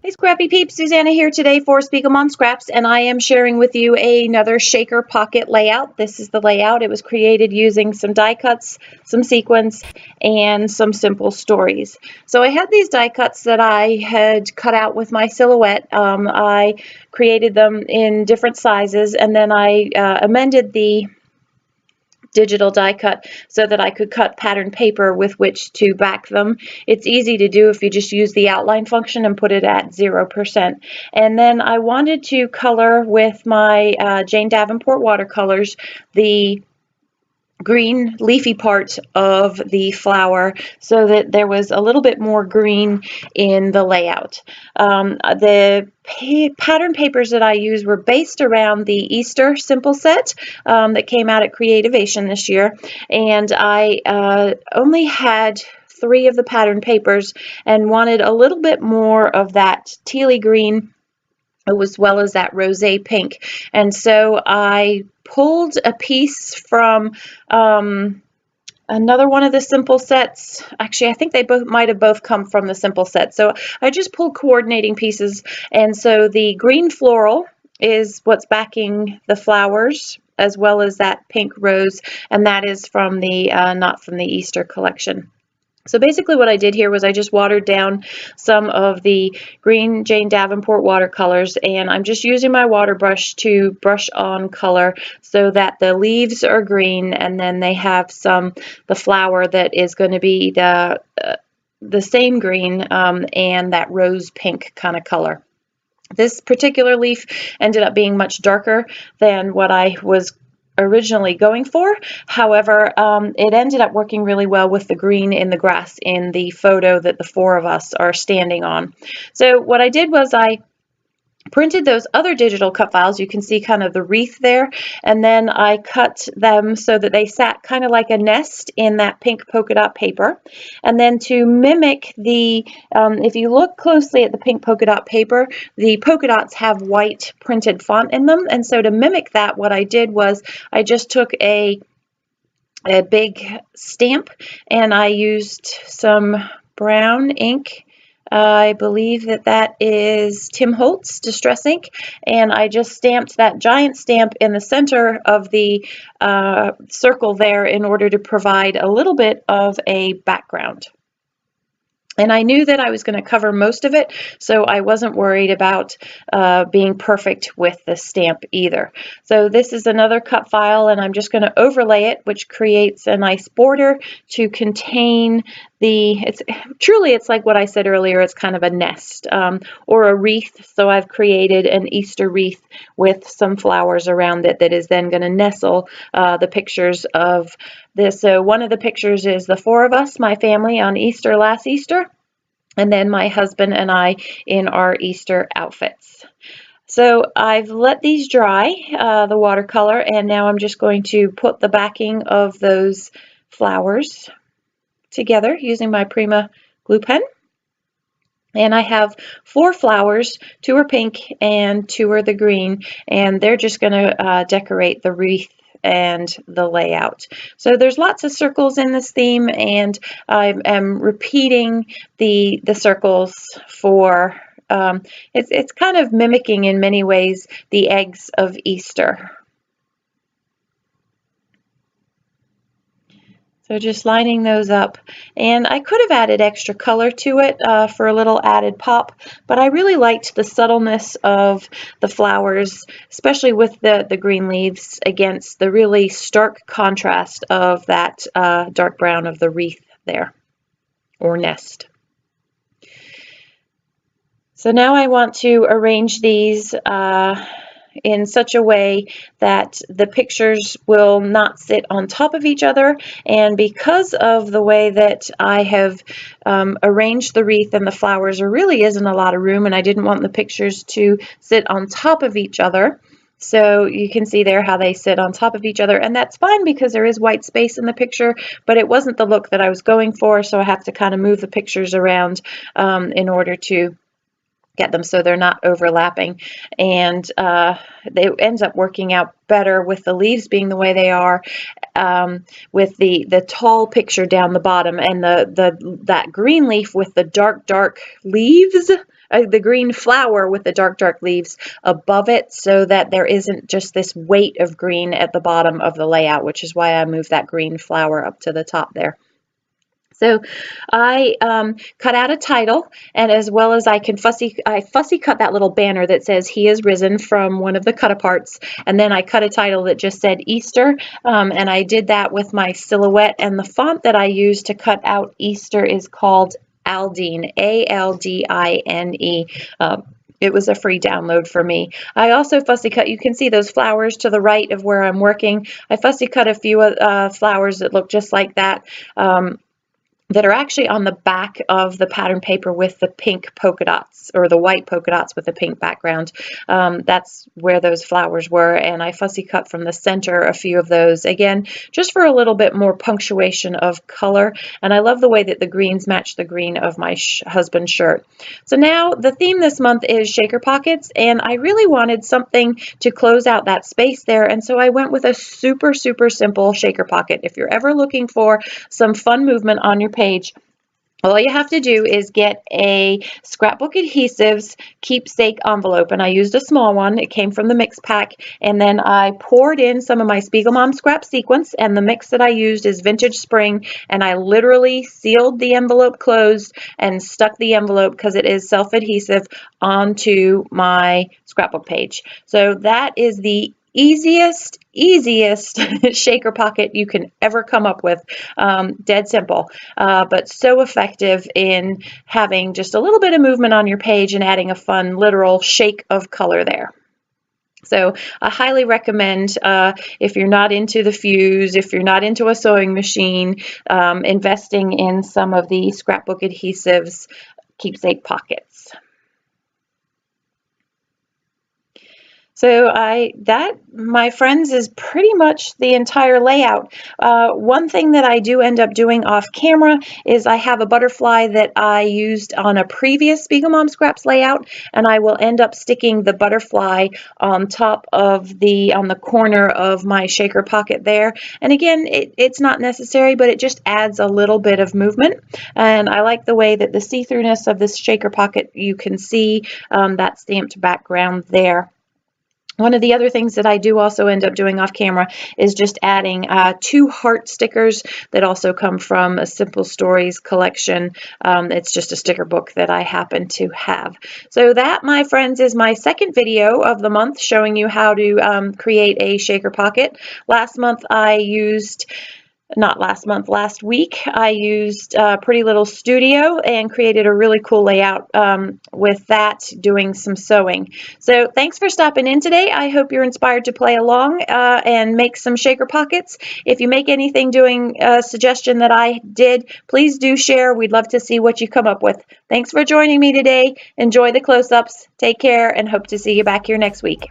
Hey Scrappy Peeps, Suzanna here today for SpiegelMom Scraps, and I am sharing with you another shaker pocket layout. This is the layout. It was created using some die cuts, some sequins, and some simple stories. So I had these die cuts that I had cut out with my silhouette. I created them in different sizes, and then I amended the digital die cut so that I could cut pattern paper with which to back them. It's easy to do if you just use the outline function and put it at 0%. And then I wanted to color with my Jane Davenport watercolors the green leafy part of the flower so that there was a little bit more green in the layout. The pattern papers that I used were based around the Easter simple set that came out at Creativation this year, and I only had 3 of the pattern papers and wanted a little bit more of that tealy green as well as that rosé pink. And so I pulled a piece from another one of the simple sets. Actually, I think they might have both come from the simple set. So I just pulled coordinating pieces, and so the green floral is what's backing the flowers, as well as that pink rose, and that is from the not from the Easter collection. So basically what I did here was I just watered down some of the green Jane Davenport watercolors, and I'm just using my water brush to brush on color so that the leaves are green, and then they have the flower that is going to be the same green and that rose pink kind of color. This particular leaf ended up being much darker than what I was originally going for. However, it ended up working really well with the green in the grass in the photo that the 4 of us are standing on. So what I did was I printed those other digital cut files. You can see kind of the wreath there, and then I cut them so that they sat kind of like a nest in that pink polka dot paper. And then to mimic the, if you look closely at the pink polka dot paper, the polka dots have white printed font in them, and so to mimic that, what I did was I just took a big stamp and I used some brown ink. I believe that is Tim Holtz Distress Ink, and I just stamped that giant stamp in the center of the circle there in order to provide a little bit of a background. And I knew that I was going to cover most of it, so I wasn't worried about being perfect with the stamp either. So this is another cut file, and I'm just going to overlay it, which creates a nice border to contain it's like what I said earlier, it's kind of a nest or a wreath. So I've created an Easter wreath with some flowers around it that is then going to nestle the pictures of this. So one of the pictures is the 4 of us, my family, on Easter last Easter, and then my husband and I in our Easter outfits. So I've let these dry, the watercolor, and now I'm just going to put the backing of those flowers together using my Prima glue pen. And I have 4 flowers, 2 are pink and 2 are the green, and they're just going to decorate the wreath and the layout. So there's lots of circles in this theme, and I am repeating the circles for it's kind of mimicking in many ways the eggs of Easter. So just lining those up, and I could have added extra color to it for a little added pop, but I really liked the subtleness of the flowers, especially with the green leaves against the really stark contrast of that dark brown of the wreath there, or nest. So now I want to arrange these in such a way that the pictures will not sit on top of each other, and because of the way that I have arranged the wreath and the flowers, there really isn't a lot of room, and I didn't want the pictures to sit on top of each other. So you can see there how they sit on top of each other, and that's fine because there is white space in the picture, but it wasn't the look that I was going for, so I have to kind of move the pictures around in order to get them so they're not overlapping, and it ends up working out better with the leaves being the way they are, with the tall picture down the bottom, and that green leaf with the dark leaves the green flower with the dark leaves above it, so that there isn't just this weight of green at the bottom of the layout, which is why I moved that green flower up to the top there. So I cut out a title, and as well as I fussy cut that little banner that says "He is risen" from one of the cut-aparts, and then I cut a title that just said Easter, and I did that with my silhouette, and the font that I used to cut out Easter is called Aldine, A-L-D-I-N-E. It was a free download for me. I also fussy cut, you can see those flowers to the right of where I'm working. I fussy cut a few flowers that look just like that. That are actually on the back of the pattern paper with the pink polka dots, or the white polka dots with the pink background. That's where those flowers were, and I fussy cut from the center a few of those, again, just for a little bit more punctuation of color. And I love the way that the greens match the green of my husband's shirt. So now the theme this month is shaker pockets, and I really wanted something to close out that space there, and so I went with a super simple shaker pocket. If you're ever looking for some fun movement on your page, all you have to do is get a Scrapbook Adhesives Keepsake envelope, and I used a small one. It came from the mix pack, and then I poured in some of my SpiegelMom Scraps sequins, and the mix that I used is Vintage Spring, and I literally sealed the envelope closed and stuck the envelope, because it is self-adhesive, onto my scrapbook page. So that is the easiest shaker pocket you can ever come up with. Dead simple, but so effective in having just a little bit of movement on your page and adding a fun literal shake of color there. So I highly recommend, if you're not into the fuse, if you're not into a sewing machine, investing in some of the Scrapbook Adhesives Keepsake pockets. So that, my friends, is pretty much the entire layout. One thing that I do end up doing off camera is I have a butterfly that I used on a previous SpiegelMom Scraps layout, and I will end up sticking the butterfly on top of on the corner of my shaker pocket there. And again, it's not necessary, but it just adds a little bit of movement. And I like the way that the see-throughness of this shaker pocket, you can see that stamped background there. One of the other things that I do also end up doing off camera is just adding 2 heart stickers that also come from a Simple Stories collection. It's just a sticker book that I happen to have. So that, my friends, is my second video of the month showing you how to create a shaker pocket. Last week I used Pretty Little Studio and created a really cool layout with that, doing some sewing. So thanks for stopping in today. I hope you're inspired to play along and make some shaker pockets. If you make anything doing a suggestion that I did, please do share. We'd love to see what you come up with. Thanks for joining me today. Enjoy the close-ups. Take care, and hope to see you back here next week.